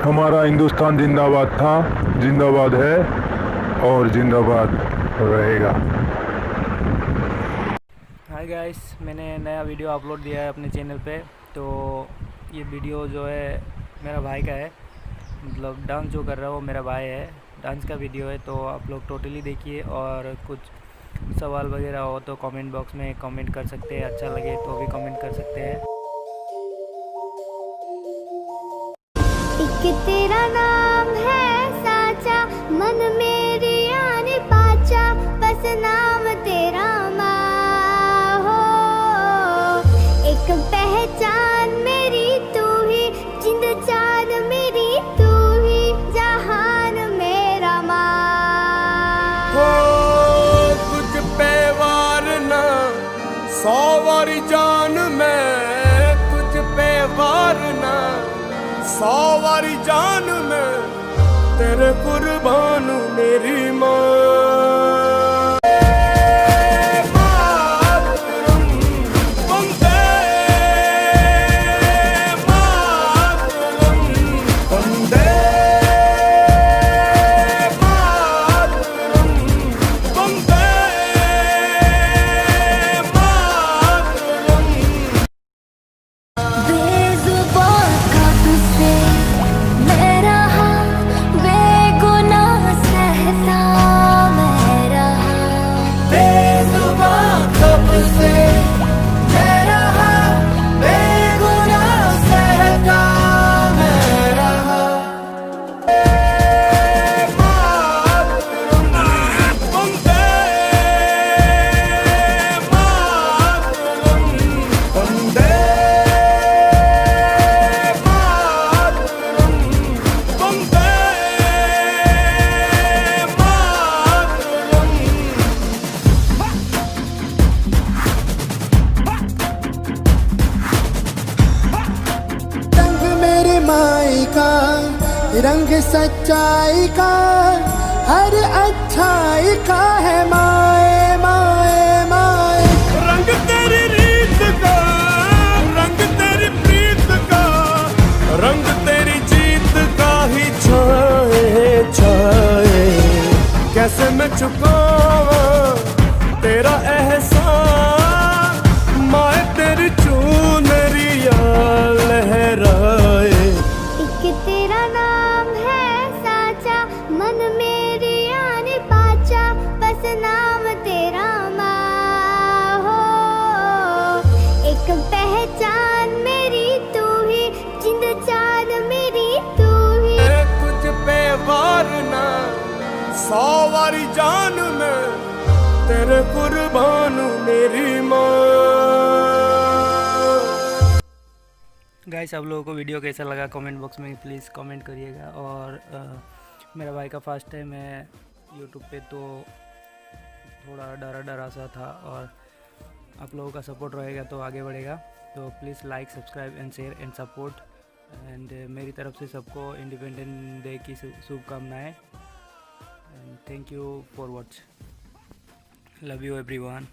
हमारा हिंदुस्तान जिंदाबाद था, जिंदाबाद है और जिंदाबाद रहेगा। हाय गाइस, मैंने नया वीडियो अपलोड दिया है अपने चैनल पे। तो ये वीडियो जो है मेरा भाई का है, मतलब डांस जो कर रहा है वो मेरा भाई है, डांस का वीडियो है। तो आप लोग टोटली देखिए और कुछ सवाल वगैरह हो तो कमेंट बॉक्स में कमेंट कर सकते हैं, अच्छा लगे तो भी कमेंट कर सकते हैं। एक तेरा नाम है साचा, मन मेरी आने पाचा, बस नाम तेरा माँ हो। एक पहचान मेरी तू ही, जिंद जान मेरी तू ही, जहान मेरा माँ हो। तुझ पे वार ना 100 वारी जान मैं, तुझ पे वार ना 100 वारी जान में, तेरे कुर्बान मेरी माँ। माई का रंग सच्चाई का, हर अच्छाई का है माए माए माए। रंग तेरी रीत का, रंग तेरी प्रीत का, रंग तेरी जीत का ही छाए छाए। कैसे मैं चुकावा तेरा एहसान, माए तेरी चुनरिया लहराए। तेरा नाम है साचा, मन मेरी आने पाचा, बस नाम तेरा माँ हो। एक पहचान मेरी तू ही, जिंद जान मेरी तू ही। तुझ पे वार ना 100 वारी जान में, तेरे कुर्बान मेरी माँ। गाइस, आप लोगों को वीडियो कैसा लगा कमेंट बॉक्स में प्लीज़ कमेंट करिएगा। और मेरा भाई का फर्स्ट टाइम है यूट्यूब पे, तो थोड़ा डरा डरा सा था, और आप लोगों का सपोर्ट रहेगा तो आगे बढ़ेगा। तो please like, subscribe and share and support. And मेरी तरफ से सबको इंडिपेंडेंस डे की शुभकामनाएं। And thank you for watch. Love you everyone.